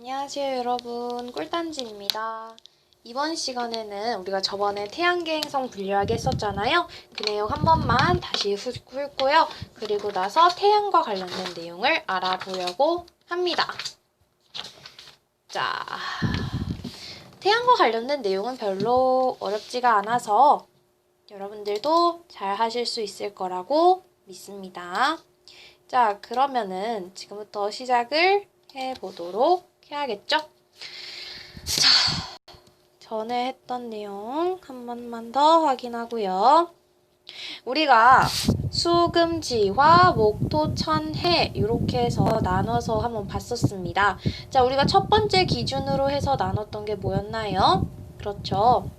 안녕하세요 여러분, 꿀단지입니다. 이번 시간에는 우리가 저번에 태양계 행성 분류하기 했었잖아요. 그 내용 한 번만 다시 훑고요. 그리고 나서 태양과 관련된 내용을 알아보려고 합니다. 자, 태양과 관련된 내용은 별로 어렵지가 않아서 여러분들도 잘 하실 수 있을 거라고 믿습니다. 자, 그러면은 지금부터 시작을 해보도록 해야겠죠? 자, 전에 했던 내용 한 번만 더 확인하고요. 우리가 수, 금, 지, 화, 목, 토, 천, 해 이렇게 해서 나눠서 한번 봤었습니다. 자, 우리가 첫 번째 기준으로 해서 나눴던 게 뭐였나요? 그렇죠.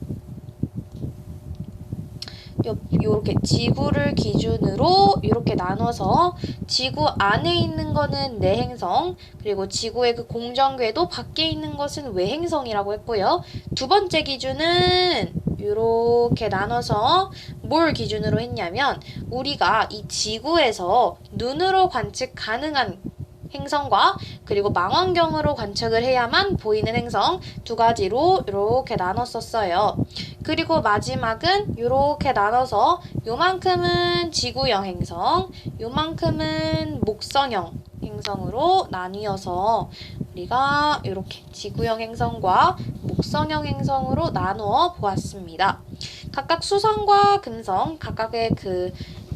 요렇게 지구를 기준으로 이렇게 나눠서 지구 안에 있는 거는 내행성, 그리고 지구의 그 공전궤도 밖에 있는 것은 외행성이라고 했고요. 두 번째 기준은 이렇게 나눠서 뭘 기준으로 했냐면 우리가 이 지구에서 눈으로 관측 가능한 행성과 그리고 망원경으로 관측을 해야만 보이는 행성 두 가지로 이렇게 나눴었어요. 그리고 마지막은 이렇게 나눠서 요만큼은 지구형 행성, 요만큼은 목성형 행성으로 나뉘어서 우리가 이렇게 지구형 행성과 목성형 행성으로 나누어 보았습니다. 각각 수성과 금성 각각의 그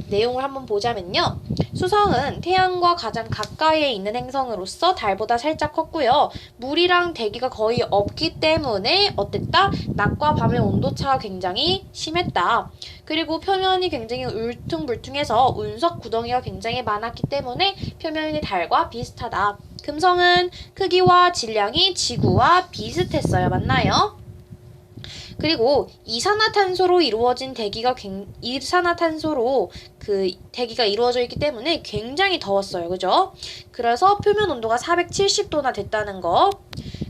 내용을 한번 보자면요. 수성은 태양과 가장 가까이에 있는 행성으로서 달보다 살짝 컸고요. 물이랑 대기가 거의 없기 때문에 어땠다? 낮과 밤의 온도차가 굉장히 심했다. 그리고 표면이 굉장히 울퉁불퉁해서 운석 구덩이가 굉장히 많았기 때문에 표면이 달과 비슷하다. 금성은 크기와 질량이 지구와 비슷했어요. 맞나요? 그리고 이산화탄소로 이루어진 이산화탄소로 그 대기가 이루어져 있기 때문에 굉장히 더웠어요. 그죠? 그래서 표면 온도가 470도나 됐다는 거.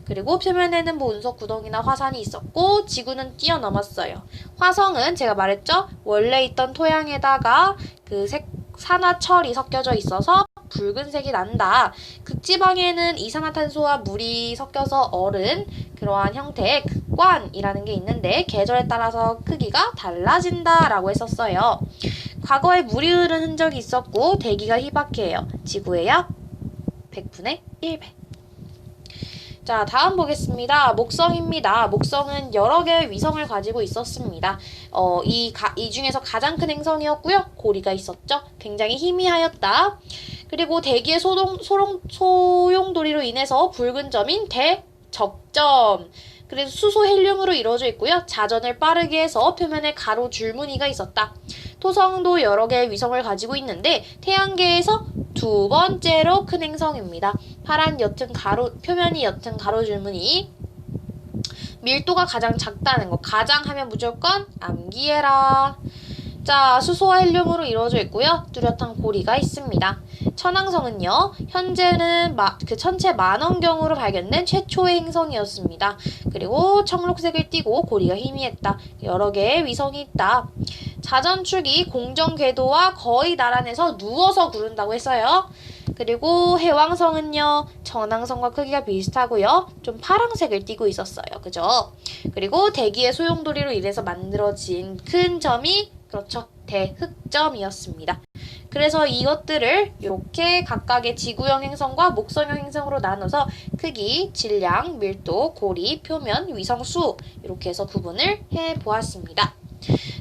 그리고 표면에는 뭐 운석 구덩이나 화산이 있었고 지구는 뛰어넘었어요. 화성은 제가 말했죠? 원래 있던 토양에다가 그 산화철이 섞여져 있어서 붉은색이 난다. 극지방에는 이산화탄소와 물이 섞여서 얼은 그러한 형태의 극관이라는 게 있는데 계절에 따라서 크기가 달라진다 라고 했었어요. 과거에 물이 흐른 흔적이 있었고 대기가 희박해요. 지구의 약 100분의 1배. 자, 다음 보겠습니다. 목성입니다. 목성은 여러 개의 위성을 가지고 있었습니다. 이 중에서 가장 큰 행성이었고요. 고리가 있었죠. 굉장히 희미하였다. 그리고 대기의 소용돌이로 인해서 붉은 점인 대적점. 그래서 수소 헬륨으로 이루어져 있고요. 자전을 빠르게 해서 표면에 가로 줄무늬가 있었다. 토성도 여러 개의 위성을 가지고 있는데 태양계에서 두 번째로 큰 행성입니다. 파란 옅은 표면이 옅은 가로 줄무늬. 밀도가 가장 작다는 거. 가장 하면 무조건 암기해라. 자, 수소와 헬륨으로 이루어져 있고요. 뚜렷한 고리가 있습니다. 천왕성은요, 현재는 그 천체 만원경으로 발견된 최초의 행성이었습니다. 그리고 청록색을 띠고 고리가 희미했다. 여러 개의 위성이 있다. 자전축이 공전 궤도와 거의 나란해서 누워서 구른다고 했어요. 그리고 해왕성은요, 천왕성과 크기가 비슷하고요. 좀 파랑색을 띠고 있었어요. 그죠? 그리고 대기의 소용돌이로 인해서 만들어진 큰 점이 그렇죠. 대흑점이었습니다. 그래서 이것들을 이렇게 각각의 지구형 행성과 목성형 행성으로 나눠서 크기, 질량, 밀도, 고리, 표면, 위성수 이렇게 해서 구분을 해보았습니다.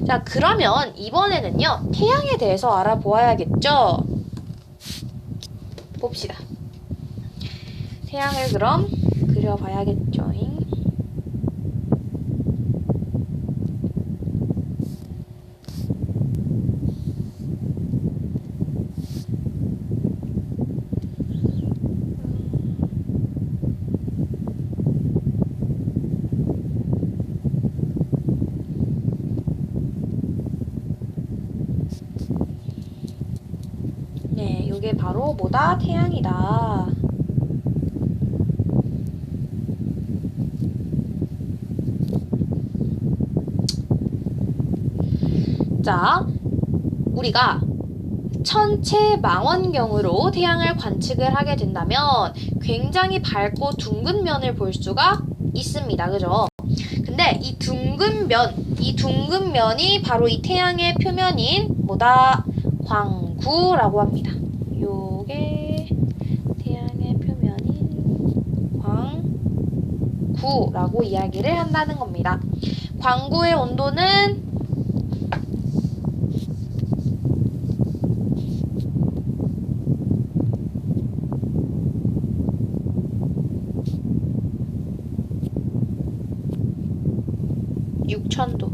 자, 그러면 이번에는요. 태양에 대해서 알아보아야겠죠? 봅시다. 태양을 그럼 그려봐야겠죠. 네, 이게 바로 뭐다? 태양이다. 자, 우리가 천체 망원경으로 태양을 관측을 하게 된다면 굉장히 밝고 둥근 면을 볼 수가 있습니다. 그죠? 근데 이 둥근 면이 바로 이 태양의 표면인 뭐다? 광구라고 합니다. 요게 태양의 표면인 광구라고 이야기를 한다는 겁니다. 광구의 온도는 6000도.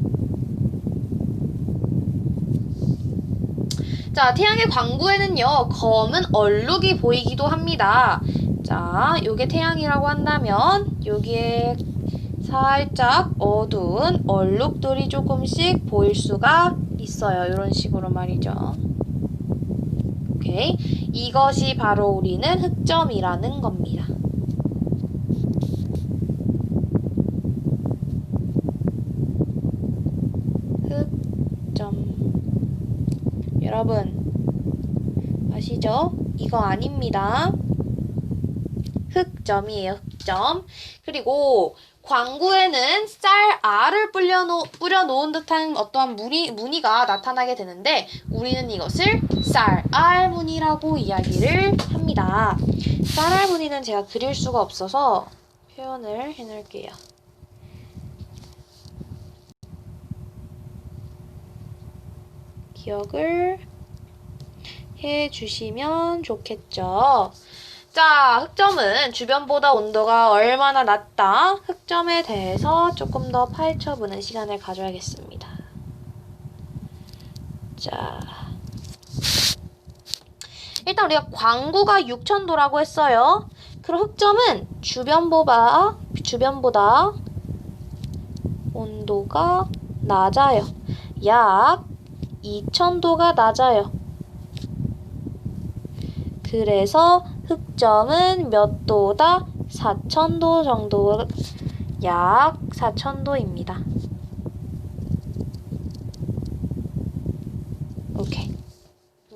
자, 태양의 광구에는요, 검은 얼룩이 보이기도 합니다. 자, 요게 태양이라고 한다면, 여기에 살짝 어두운 얼룩들이 조금씩 보일 수가 있어요. 이런 식으로 말이죠. 오케이. 이것이 바로 우리는 흑점이라는 겁니다. 흑점. 여러분, 아시죠? 이거 아닙니다. 흑점이에요, 흑점. 그리고 광구에는 쌀알을 뿌려놓은 듯한 어떠한 무늬가 나타나게 되는데 우리는 이것을 쌀알 무늬라고 이야기를 합니다. 쌀알 무늬는 제가 그릴 수가 없어서 표현을 해놓을게요. 기억을 해주시면 좋겠죠. 자, 흑점은 주변보다 온도가 얼마나 낮다? 흑점에 대해서 조금 더 파헤쳐보는 시간을 가져야겠습니다. 자, 일단 우리가 광구가 6000도라고 했어요. 그럼 흑점은 주변보다 온도가 낮아요. 약 2000도가 낮아요. 그래서 흑점은 몇 도다? 4000도 정도, 약 4000도입니다. 오케이.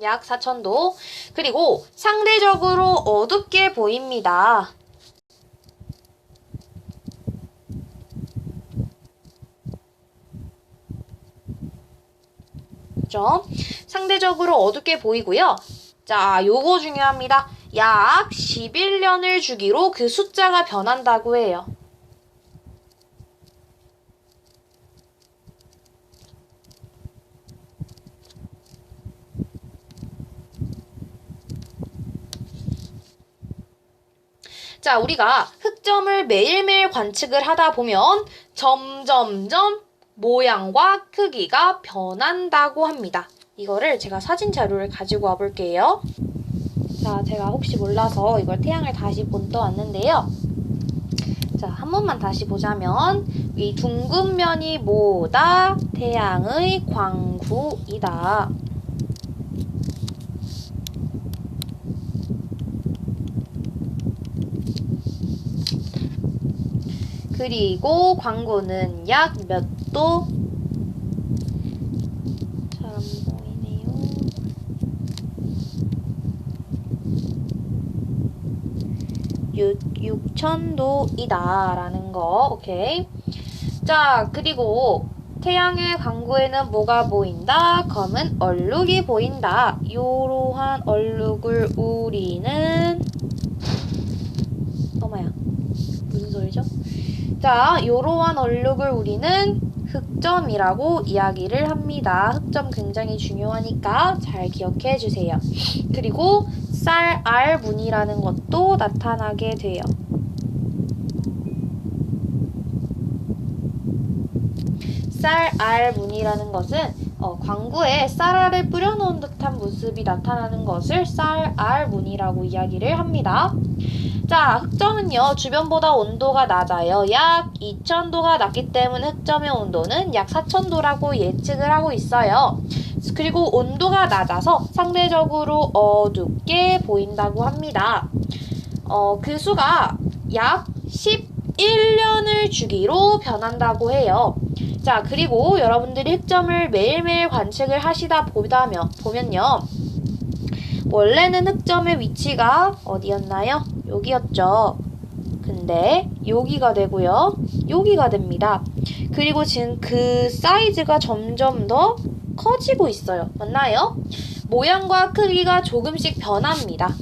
약 4000도. 그리고 상대적으로 어둡게 보입니다. 그죠? 상대적으로 어둡게 보이고요. 자, 요거 중요합니다. 약 11년을 주기로 그 숫자가 변한다고 해요. 자, 우리가 흑점을 매일매일 관측을 하다 보면 점점점 모양과 크기가 변한다고 합니다. 이거를 제가 사진 자료를 가지고 와볼게요. 자, 제가 혹시 몰라서 이걸 태양을 다시 본떠왔는데요. 자, 한 번만 다시 보자면 이 둥근 면이 뭐다? 태양의 광구이다. 그리고 광구는 약 몇 도? 잘 안 보이네요. 6000도이다 라는 거. 오케이. 자, 그리고 태양의 광구에는 뭐가 보인다? 검은 얼룩이 보인다. 요러한 얼룩을 우리는 어머야, 무슨 소리죠? 자, 요러한 얼룩을 우리는 흑점이라고 이야기를 합니다. 흑점 굉장히 중요하니까 잘 기억해 주세요. 그리고 쌀알 무늬라는 것도 나타나게 돼요. 쌀알 무늬라는 것은 광구에 쌀알을 뿌려놓은 듯한 모습이 나타나는 것을 쌀알 무늬라고 이야기를 합니다. 자, 흑점은요, 주변보다 온도가 낮아요. 약 2000도가 낮기 때문에 흑점의 온도는 약 4000도라고 예측을 하고 있어요. 그리고 온도가 낮아서 상대적으로 어둡게 보인다고 합니다. 그 수가 약 11년을 주기로 변한다고 해요. 자, 그리고 여러분들이 흑점을 매일매일 관측을 하시다 보면요. 원래는 흑점의 위치가 어디였나요? 여기였죠. 근데 여기가 되고요. 여기가 됩니다. 그리고 지금 그 사이즈가 점점 더 커지고 있어요. 맞나요? 모양과 크기가 조금씩 변합니다.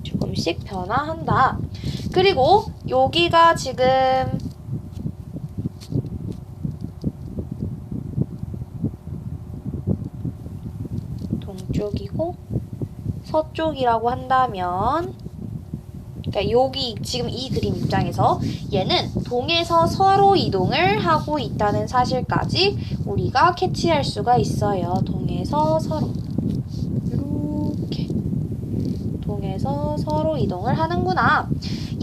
조금씩 변화한다. 그리고 여기가 지금 동쪽이고 서쪽이라고 한다면, 그러니까 여기 지금 이 그림 입장에서 얘는 동에서 서로 이동을 하고 있다는 사실까지 우리가 캐치할 수가 있어요. 동에서 서로 이렇게 동에서 서로 이동을 하는구나.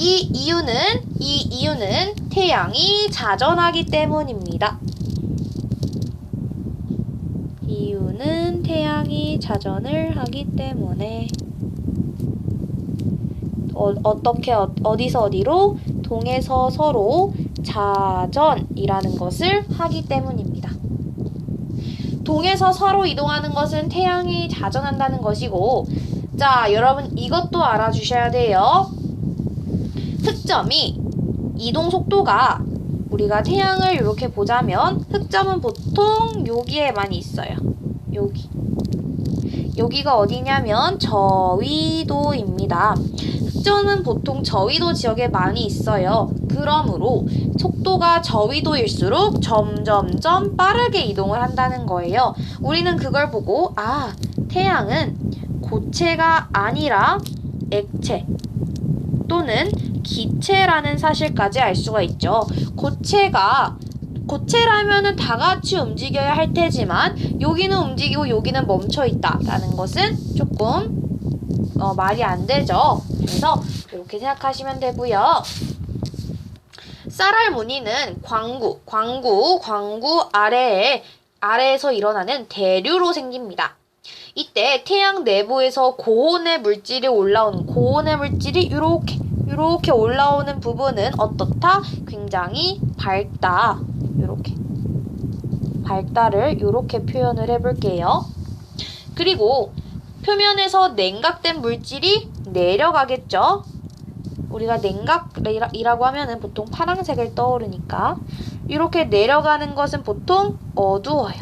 이 이유는 태양이 자전하기 때문입니다. 이유는 태양이 자전을 하기 때문에 어디서 어디로? 동에서 서로 자전이라는 것을 하기 때문입니다. 동에서 서로 이동하는 것은 태양이 자전한다는 것이고, 자, 여러분 이것도 알아주셔야 돼요. 흑점이 이동 속도가, 우리가 태양을 이렇게 보자면 흑점은 보통 여기에 많이 있어요. 여기가 어디냐면 저위도입니다. 흑점은 보통 저위도 지역에 많이 있어요. 그러므로 속도가 저위도일수록 점점점 빠르게 이동을 한다는 거예요. 우리는 그걸 보고 태양은 고체가 아니라 액체 또는 기체라는 사실까지 알 수가 있죠. 고체라면은 다 같이 움직여야 할 테지만 여기는 움직이고 여기는 멈춰 있다라는 것은 조금 말이 안 되죠. 그래서 이렇게 생각하시면 되고요. 쌀알 무늬는 광구 아래에서 일어나는 대류로 생깁니다. 이때 태양 내부에서 고온의 물질이 올라오는, 고온의 물질이 이렇게 올라오는 부분은 어떻다? 굉장히 밝다. 밝다를 이렇게 표현을 해볼게요. 그리고 표면에서 냉각된 물질이 내려가겠죠. 우리가 냉각이라고 하면은 보통 파란색을 떠오르니까 이렇게 내려가는 것은 보통 어두워요.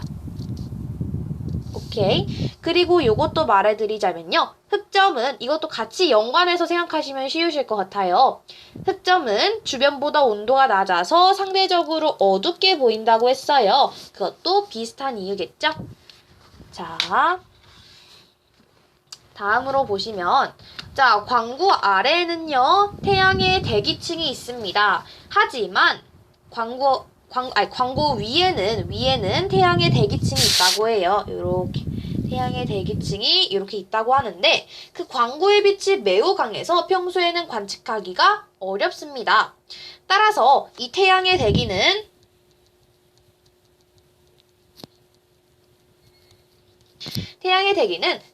오케이. 그리고 이것도 말해드리자면요. 흑점은, 이것도 같이 연관해서 생각하시면 쉬우실 것 같아요. 흑점은 주변보다 온도가 낮아서 상대적으로 어둡게 보인다고 했어요. 그것도 비슷한 이유겠죠? 자, 다음으로 보시면, 자, 광구 아래에는요, 태양의 대기층이 있습니다. 하지만 광구 위에는 태양의 대기층이 있다고 해요. 이렇게 태양의 대기층이 이렇게 있다고 하는데, 그 광구의 빛이 매우 강해서 평소에는 관측하기가 어렵습니다. 따라서 이 태양의 대기는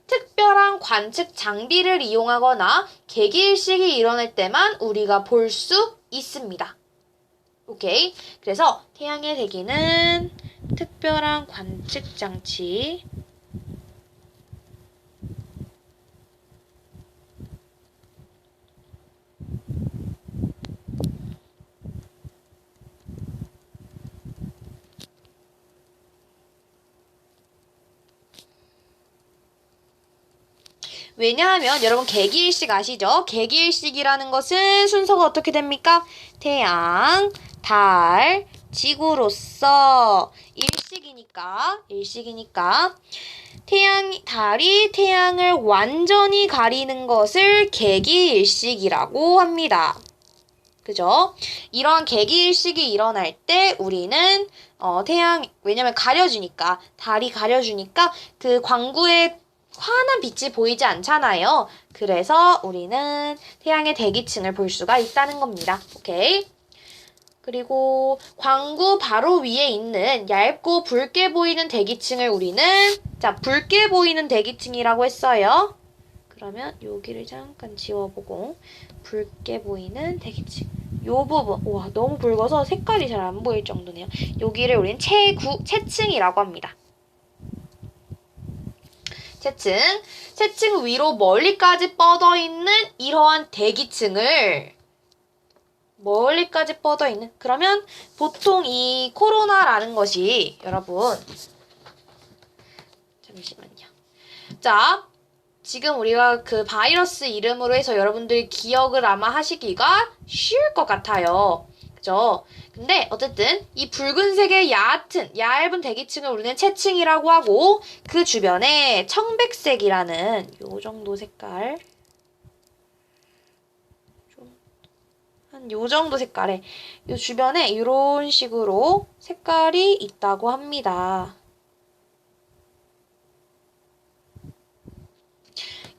특별한 관측 장비를 이용하거나 개기일식이 일어날 때만 우리가 볼 수 있습니다. 오케이. 그래서 태양의 대기는 특별한 관측 장치, 왜냐하면 여러분 개기일식 아시죠? 개기일식이라는 것은 순서가 어떻게 됩니까? 태양, 달, 지구로서 일식이니까 달이 태양을 완전히 가리는 것을 개기일식이라고 합니다. 그죠? 이러한 개기일식이 일어날 때 우리는 왜냐면 달이 가려주니까 그 광구의 환한 빛이 보이지 않잖아요. 그래서 우리는 태양의 대기층을 볼 수가 있다는 겁니다. 오케이? 그리고 광구 바로 위에 있는 얇고 붉게 보이는 대기층을 우리는 붉게 보이는 대기층이라고 했어요. 그러면 여기를 잠깐 지워보고 붉게 보이는 대기층 요 부분, 와 너무 붉어서 색깔이 잘 안 보일 정도네요. 여기를 우린 체층이라고 합니다. 체층 위로 멀리까지 뻗어 있는 이러한 대기층을 멀리까지 뻗어 있는, 그러면 보통 이 코로나라는 것이 여러분 잠시만요. 자, 지금 우리가 그 바이러스 이름으로 해서 여러분들이 기억을 아마 하시기가 쉬울 것 같아요. 그죠? 근데 어쨌든 이 붉은색의 얇은 대기층을 우리는 체층이라고 하고, 그 주변에 청백색이라는 요 정도 색깔, 한 요 정도 색깔에 요 주변에 이런 식으로 색깔이 있다고 합니다.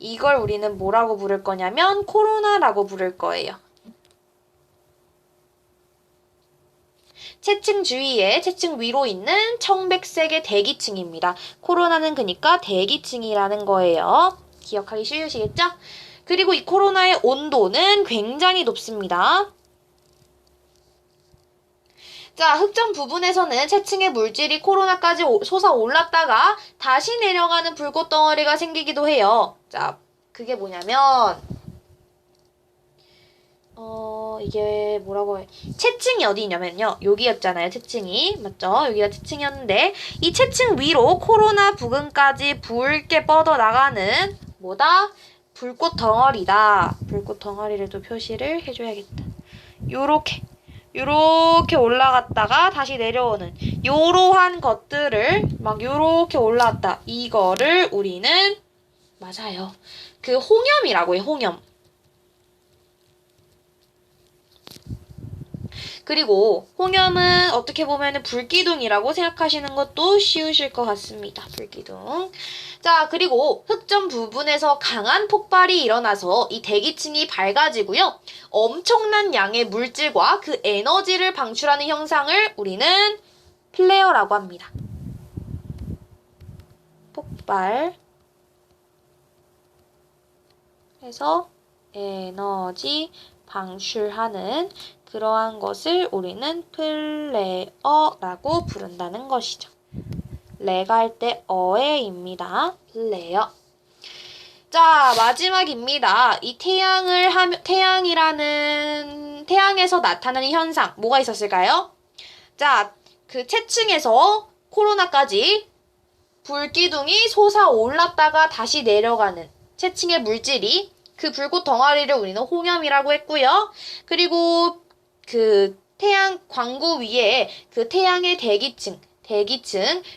이걸 우리는 뭐라고 부를 거냐면 코로나라고 부를 거예요. 체층 주위에 체층 위로 있는 청백색의 대기층입니다. 코로나는 그러니까 대기층이라는 거예요. 기억하기 쉬우시겠죠? 그리고 이 코로나의 온도는 굉장히 높습니다. 자, 흑점 부분에서는 체층의 물질이 코로나까지 솟아올랐다가 다시 내려가는 불꽃 덩어리가 생기기도 해요. 자, 그게 뭐냐면 이게 뭐라고 해? 체층이 어디 있냐면요. 여기였잖아요. 체층이. 맞죠? 여기가 체층이었는데 이 체층 위로 코로나 부근까지 붉게 뻗어나가는 뭐다? 불꽃 덩어리다. 불꽃 덩어리를 또 표시를 해줘야겠다. 요렇게 올라갔다가 다시 내려오는 요러한 것들을 막 요렇게 올라왔다. 이거를 우리는 맞아요. 그 홍염이라고 해요. 홍염. 그리고 홍염은 어떻게 보면 불기둥이라고 생각하시는 것도 쉬우실 것 같습니다. 불기둥. 자, 그리고 흑점 부분에서 강한 폭발이 일어나서 이 대기층이 밝아지고요. 엄청난 양의 물질과 그 에너지를 방출하는 현상을 우리는 플레어라고 합니다. 폭발. 해서 에너지 방출하는 그러한 것을 우리는 플레어라고 부른다는 것이죠. 레가 할 때 어에입니다. 플레어. 자, 마지막입니다. 이 태양에서 나타나는 현상, 뭐가 있었을까요? 자, 그 체층에서 코로나까지 불기둥이 솟아올랐다가 다시 내려가는 체층의 물질이 그 불꽃 덩어리를 우리는 홍염이라고 했고요. 그리고 그 태양 광구 위에 그 태양의 대기층,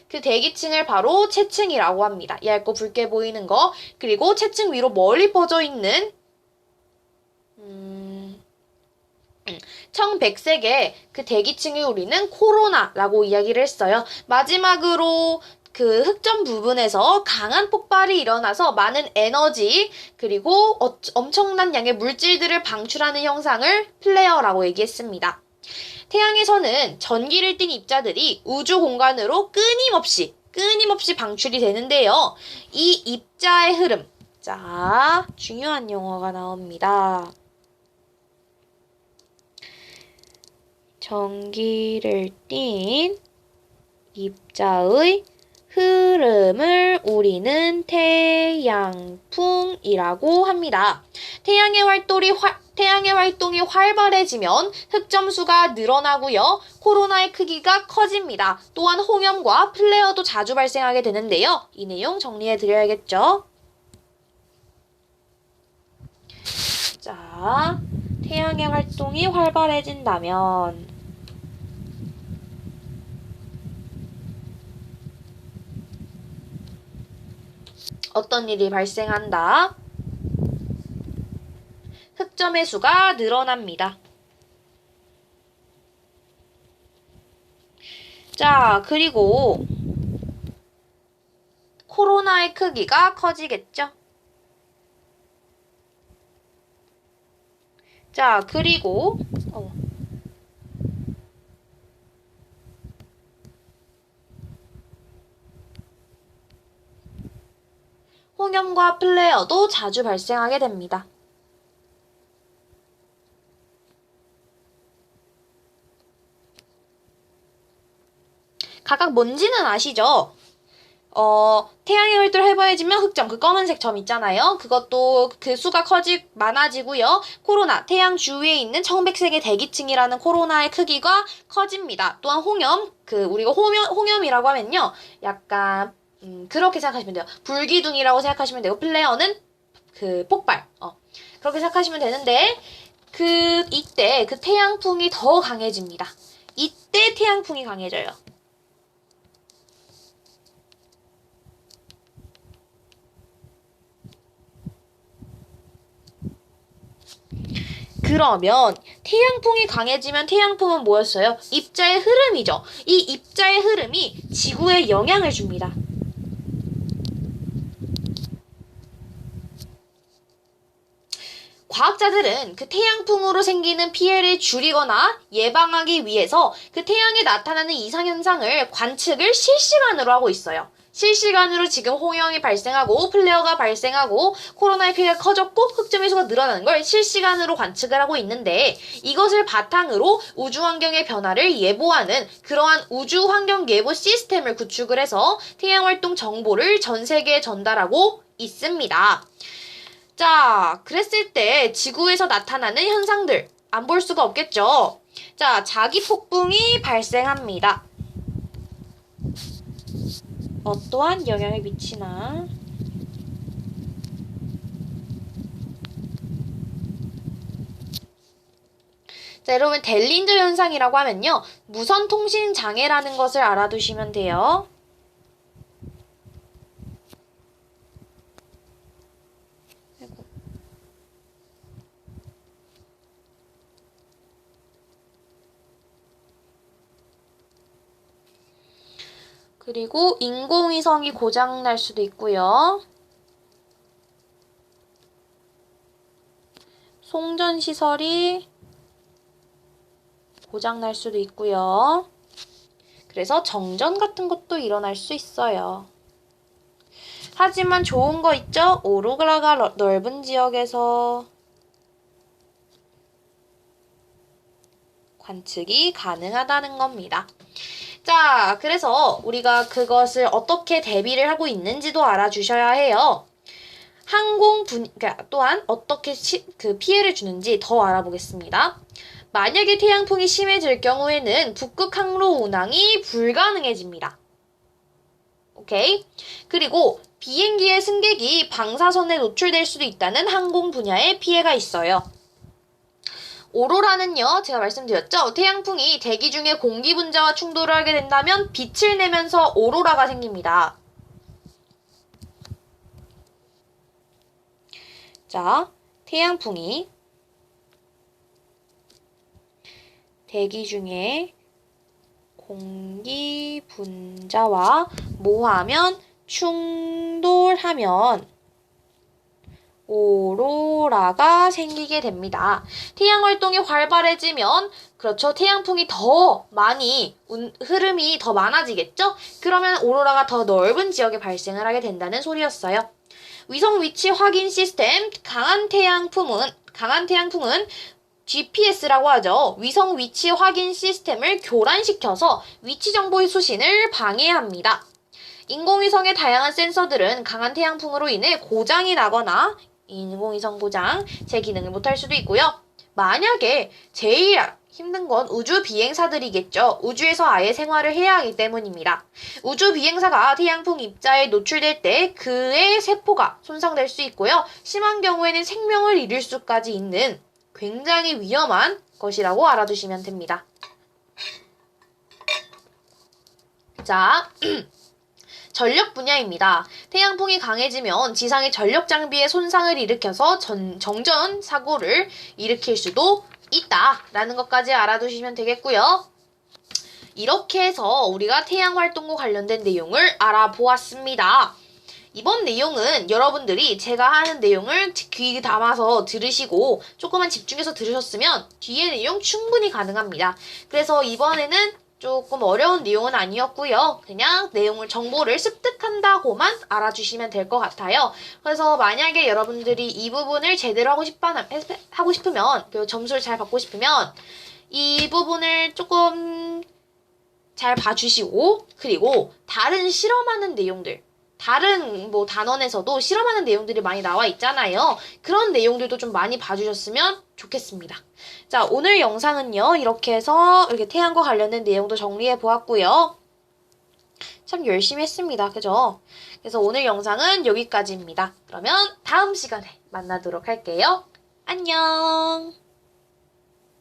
그 대기층을 바로 체층이라고 합니다. 얇고 붉게 보이는 거. 그리고 체층 위로 멀리 퍼져 있는 청백색의 그 대기층을 우리는 코로나라고 이야기를 했어요. 마지막으로 그 흑점 부분에서 강한 폭발이 일어나서 많은 에너지 그리고 엄청난 양의 물질들을 방출하는 현상을 플레어라고 얘기했습니다. 태양에서는 전기를 띤 입자들이 우주 공간으로 끊임없이 방출이 되는데요. 이 입자의 흐름, 자, 중요한 용어가 나옵니다. 전기를 띤 입자의 흐름을 우리는 태양풍이라고 합니다. 태양의 활동이 활발해지면 흑점수가 늘어나고요. 코로나의 크기가 커집니다. 또한 홍염과 플레어도 자주 발생하게 되는데요. 이 내용 정리해 드려야겠죠. 자, 태양의 활동이 활발해진다면 어떤 일이 발생한다? 흑점의 수가 늘어납니다. 자, 그리고 코로나의 크기가 커지겠죠? 자, 그리고 홍염과 플레어도 자주 발생하게 됩니다. 각각 뭔지는 아시죠? 태양의 활동을 해봐야지면 흑점, 그 검은색 점 있잖아요. 그것도 그 수가 많아지고요. 코로나, 태양 주위에 있는 청백색의 대기층이라는 코로나의 크기가 커집니다. 또한 홍염, 우리가 홍염이라고 하면요. 약간, 그렇게 생각하시면 돼요. 불기둥이라고 생각하시면 되고, 플레어는 폭발. 그렇게 생각하시면 되는데, 이때 태양풍이 더 강해집니다. 이때 태양풍이 강해져요. 그러면 태양풍이 강해지면 태양풍은 뭐였어요? 입자의 흐름이죠. 이 입자의 흐름이 지구에 영향을 줍니다. 과학자들은 태양풍으로 생기는 피해를 줄이거나 예방하기 위해서 태양에 나타나는 이상현상을 관측을 실시간으로 하고 있어요. 실시간으로 지금 홍영이 발생하고 플레어가 발생하고 코로나의 피해가 커졌고 흑점의 수가 늘어나는 걸 실시간으로 관측을 하고 있는데 이것을 바탕으로 우주환경의 변화를 예보하는 그러한 우주환경 예보 시스템을 구축을 해서 태양활동 정보를 전 세계에 전달하고 있습니다. 자, 그랬을 때 지구에서 나타나는 현상들 안 볼 수가 없겠죠. 자, 자기폭풍이 발생합니다. 어떠한 영향을 미치나? 자, 여러분 델린저 현상이라고 하면요. 무선 통신 장애라는 것을 알아두시면 돼요. 그리고 인공위성이 고장날 수도 있고요. 송전시설이 고장날 수도 있고요. 그래서 정전 같은 것도 일어날 수 있어요. 하지만 좋은 거 있죠? 오로라가 넓은 지역에서 관측이 가능하다는 겁니다. 자, 그래서 우리가 그것을 어떻게 대비를 하고 있는지도 알아주셔야 해요. 또한 어떻게 피해를 주는지 더 알아보겠습니다. 만약에 태양풍이 심해질 경우에는 북극 항로 운항이 불가능해집니다. 오케이? 그리고 비행기의 승객이 방사선에 노출될 수도 있다는 항공 분야에 피해가 있어요. 오로라는요, 제가 말씀드렸죠? 태양풍이 대기 중에 공기 분자와 충돌을 하게 된다면 빛을 내면서 오로라가 생깁니다. 자, 태양풍이 대기 중에 공기 분자와 뭐하면 충돌하면 오로라가 생기게 됩니다. 태양 활동이 활발해지면 그렇죠. 태양풍이 더 많이 흐름이 더 많아지겠죠? 그러면 오로라가 더 넓은 지역에 발생을 하게 된다는 소리였어요. 위성 위치 확인 시스템 강한 태양풍은 GPS라고 하죠. 위성 위치 확인 시스템을 교란시켜서 위치 정보의 수신을 방해합니다. 인공위성의 다양한 센서들은 강한 태양풍으로 인해 고장이 나거나 인공위성 고장, 제 기능을 못할 수도 있고요. 만약에 제일 힘든 건 우주 비행사들이겠죠. 우주에서 아예 생활을 해야 하기 때문입니다. 우주 비행사가 태양풍 입자에 노출될 때 그의 세포가 손상될 수 있고요. 심한 경우에는 생명을 잃을 수까지 있는 굉장히 위험한 것이라고 알아두시면 됩니다. 자, 전력 분야입니다. 태양풍이 강해지면 지상의 전력 장비에 손상을 일으켜서 정전 사고를 일으킬 수도 있다라는 것까지 알아두시면 되겠고요. 이렇게 해서 우리가 태양활동과 관련된 내용을 알아보았습니다. 이번 내용은 여러분들이 제가 하는 내용을 귀 담아서 들으시고 조금만 집중해서 들으셨으면 뒤에 내용 충분히 가능합니다. 그래서 이번에는 조금 어려운 내용은 아니었고요. 그냥 정보를 습득한다고만 알아주시면 될 것 같아요. 그래서 만약에 여러분들이 이 부분을 제대로 하고 싶으면, 그리고 점수를 잘 받고 싶으면 이 부분을 조금 잘 봐주시고, 그리고 다른 실험하는 내용들, 다른 단원에서도 실험하는 내용들이 많이 나와 있잖아요. 그런 내용들도 좀 많이 봐주셨으면 좋겠습니다. 자, 오늘 영상은요, 이렇게 해서 이렇게 태양과 관련된 내용도 정리해 보았고요. 참 열심히 했습니다. 그죠? 그래서 오늘 영상은 여기까지입니다. 그러면 다음 시간에 만나도록 할게요. 안녕!